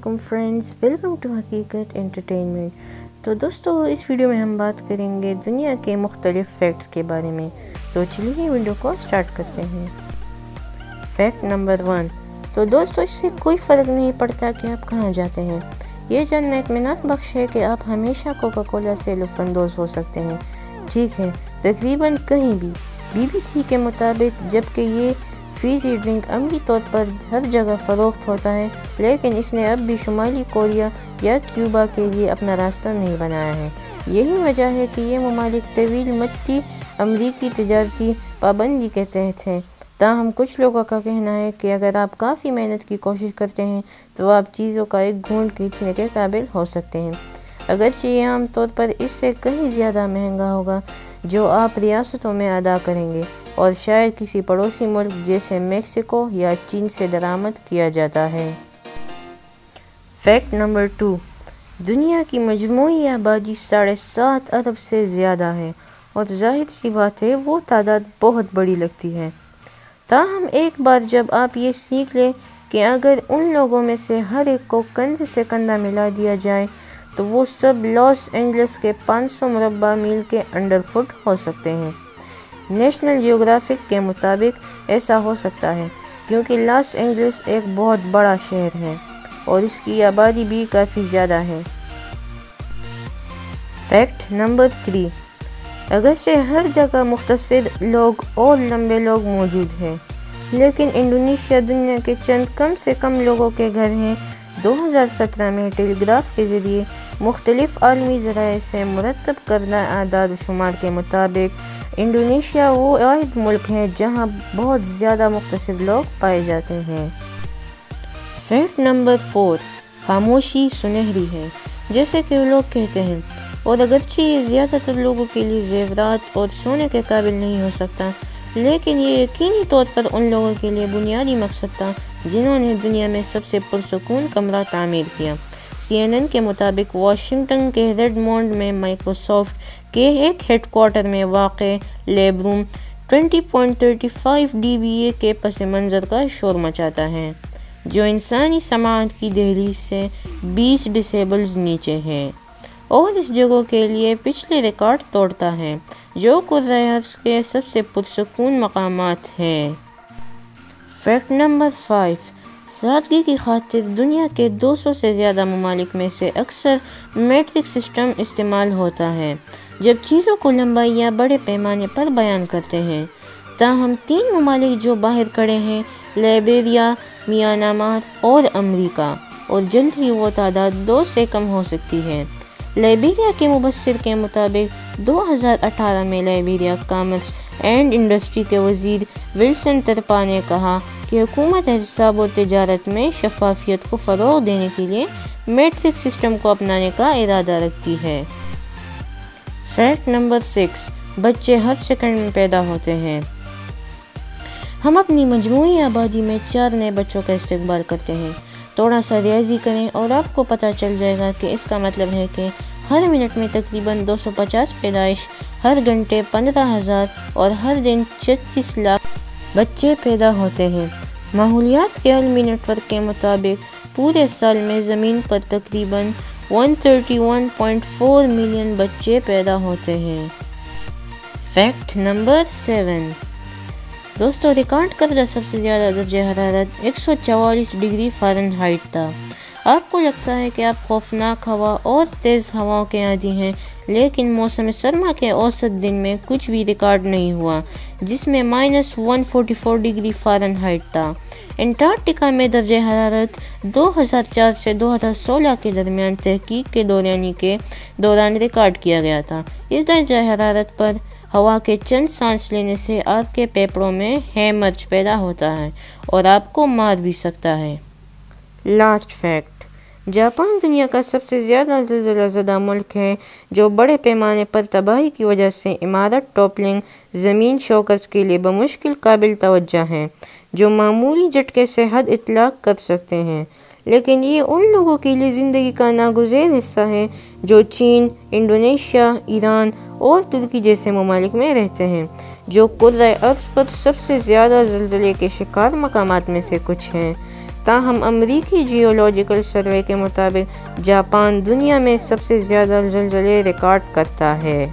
علیکم friends, welcome to حقیقت entertainment. تو دوستو اس ویڈیو میں ہم بات کریں گے دنیا کے مختلف فیکٹس کے بارے میں۔ تو چلیے ویڈیو کو سٹارٹ کرتے ہیں۔ Fact number 1۔ تو دوستو اس سے کوئی فرق نہیں پڑتا کہ آپ کہاں جاتے ہیں، یہ جاننا اطمینان بخش ہے کہ آپ ہمیشہ کوکا کولا سے لطف اندوز ہو سکتے ہیں۔ ٹھیک ہے، تقریباً کہیں بھی۔ BBC کے مطابق جبکہ یہ فیزی ڈرنک عملی طور پر ہر جگہ فروخت ہوتا ہے، لیکن اس نے اب بھی شمالی کوریا یا کیوبا کے لیے اپنا راستہ نہیں بنایا ہے۔ یہی وجہ ہے کہ یہ ممالک طویل مدتی امریکی تجارتی پابندی کے تحت ہیں۔ تاہم کچھ لوگوں کا کہنا ہے کہ اگر آپ کافی محنت کی کوشش کرتے ہیں تو آپ چیزوں کا ایک گھونٹ کھینچنے کے قابل ہو سکتے ہیں، اگرچہ یہ عام طور پر اس سے کہیں زیادہ مہنگا ہوگا جو آپ ریاستوں میں ادا کریں گے، اور شاید کسی پڑوسی ملک جیسے میکسیکو یا چین سے درآمد کیا جاتا ہے۔ Fact number 2۔ دنیا کی مجموعی آبادی 7.5 ارب سے زیادہ ہے، اور ظاہر سی بات ہے وہ تعداد بہت بڑی لگتی ہے۔ تاہم ایک بار جب آپ یہ سیکھ لیں کہ اگر ان لوگوں میں سے ہر ایک کو کندھے سے کندھا ملا دیا جائے تو وہ سب لاس اینجلس کے 500 مربع میل کے انڈر فٹ ہو سکتے ہیں۔ نیشنل جیوگرافک کے مطابق ایسا ہو سکتا ہے کیونکہ لاس اینجلس ایک بہت بڑا شہر ہے اور اس کی آبادی بھی کافی زیادہ ہے۔ Fact number 3۔ اگرچہ ہر جگہ مختصر لوگ اور لمبے لوگ موجود ہیں، لیکن انڈونیشیا دنیا کے چند کم سے کم لوگوں کے گھر ہیں۔ 2017 میں ٹیلی گراف کے ذریعے مختلف عالمی ذرائع سے مرتب کردہ اعداد و شمار کے مطابق انڈونیشیا وہ واحد ملک ہے جہاں بہت زیادہ مختصر لوگ پائے جاتے ہیں۔ Fact number 4۔ خاموشی سنہری ہے، جیسے کہ لوگ کہتے ہیں، اور اگرچہ یہ زیادہ تر لوگوں کے لیے زیورات اور سونے کے قابل نہیں ہو سکتا، لیکن یہ یقینی طور پر ان لوگوں کے لیے بنیادی مقصد تھا جنہوں نے دنیا میں سب سے پرسکون کمرہ تعمیر کیا۔ CNN کے مطابق واشنگٹن کے ریڈ مونڈ میں مائیکروسافٹ کے ایک ہیڈ کوارٹر میں واقع لیب روم 20.35 dBA کے پس منظر کا شور مچاتا ہے، جو انسانی سماعت کی دہلیز سے 20 ڈیسیبلز نیچے ہے، اور اس جگہ کے لیے پچھلے ریکارڈ توڑتا ہے جو کرۂ ارض کے سب سے پرسکون مقامات ہیں۔ Fact number 5۔ سادگی کی خاطر دنیا کے 200 سے زیادہ ممالک میں سے اکثر میٹرک سسٹم استعمال ہوتا ہے جب چیزوں کو لمبائی یا بڑے پیمانے پر بیان کرتے ہیں۔ تاہم 3 ممالک جو باہر کھڑے ہیں، لائبیریا، میانمار اور امریکہ، اور جلد ہی وہ تعداد 2 سے کم ہو سکتی ہے۔ لائبیریا کے مبصر کے مطابق 2018 میں لائبیریا کامرس اینڈ انڈسٹری کے وزیر ولسن ترپا نے کہا کہ حکومت حساب و تجارت میں شفافیت کو فروغ دینے کے لیے میٹرک سسٹم کو اپنانے کا ارادہ رکھتی ہے۔ Fact number 6۔ بچے ہر سیکنڈ میں پیدا ہوتے ہیں۔ ہم اپنی مجموعی آبادی میں 4 نئے بچوں کا استقبال کرتے ہیں۔ تھوڑا سا ریاضی کریں اور آپ کو پتہ چل جائے گا کہ اس کا مطلب ہے کہ ہر منٹ میں تقریباً 250 پیدائش، ہر گھنٹے 15,000 اور ہر دن 36 لاکھ بچے پیدا ہوتے ہیں۔ ماحولیات کے عالمی نیٹ ورک کے مطابق پورے سال میں زمین پر تقریباً 131.4 ملین بچے پیدا ہوتے ہیں۔ Fact number 7۔ دوستو ریکارڈ کردہ سب سے زیادہ درجہ حرارت 144 ڈگری فارنہائٹ تھا۔ آپ کو لگتا ہے کہ آپ خوفناک ہوا اور تیز ہواؤں کے عادی ہیں، لیکن موسم سرما کے اوسط دن میں کچھ بھی ریکارڈ نہیں ہوا جس میں -144 ڈگری فارنہائٹ تھا۔ انٹارکٹیکا میں درجہ حرارت 2004 سے 2016 کے درمیان تحقیق کے دوران ریکارڈ کیا گیا تھا۔ اس درجہ حرارت پر ہوا کے چند سانس لینے سے آپ کے پھیپھڑوں میں ہیمرج پیدا ہوتا ہے اور آپ کو مار بھی سکتا ہے۔ Last fact. جاپان دنیا کا سب سے زیادہ زلزلہ زدہ ملک ہے، جو بڑے پیمانے پر تباہی کی وجہ سے عمارت ٹوپلنگ زمین شوکرز کے لیے بمشکل قابل توجہ ہیں جو معمولی جھٹکے سے حد اطلاق کر سکتے ہیں، لیکن یہ ان لوگوں کے لیے زندگی کا ناگزیر حصہ ہے جو چین، انڈونیشیا، ایران اور ترکی جیسے ممالک میں رہتے ہیں، جو کرۂ ارض پر سب سے زیادہ زلزلے کے شکار مقامات میں سے کچھ ہیں۔ تاہم امریکی جیولوجیکل سروے کے مطابق جاپان دنیا میں سب سے زیادہ زلزلے ریکارڈ کرتا ہے۔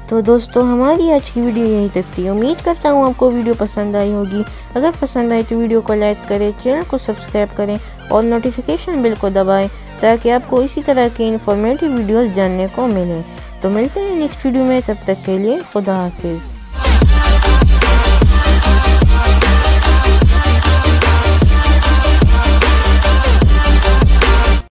تو دوستو ہماری آج کی ویڈیو یہیں تک تھی۔ امید کرتا ہوں آپ کو ویڈیو پسند آئی ہوگی۔ اگر پسند آئی تو ویڈیو کو لائک کریں، چینل کو سبسکرائب کریں اور نوٹیفیکیشن بیل کو دبائیں تاکہ آپ کو اسی طرح کی انفارمیٹیو ویڈیوز جاننے کو ملیں۔ تو ملتے ہیں نیکسٹ ویڈیو میں، تب تک کے لیے خدا حافظ۔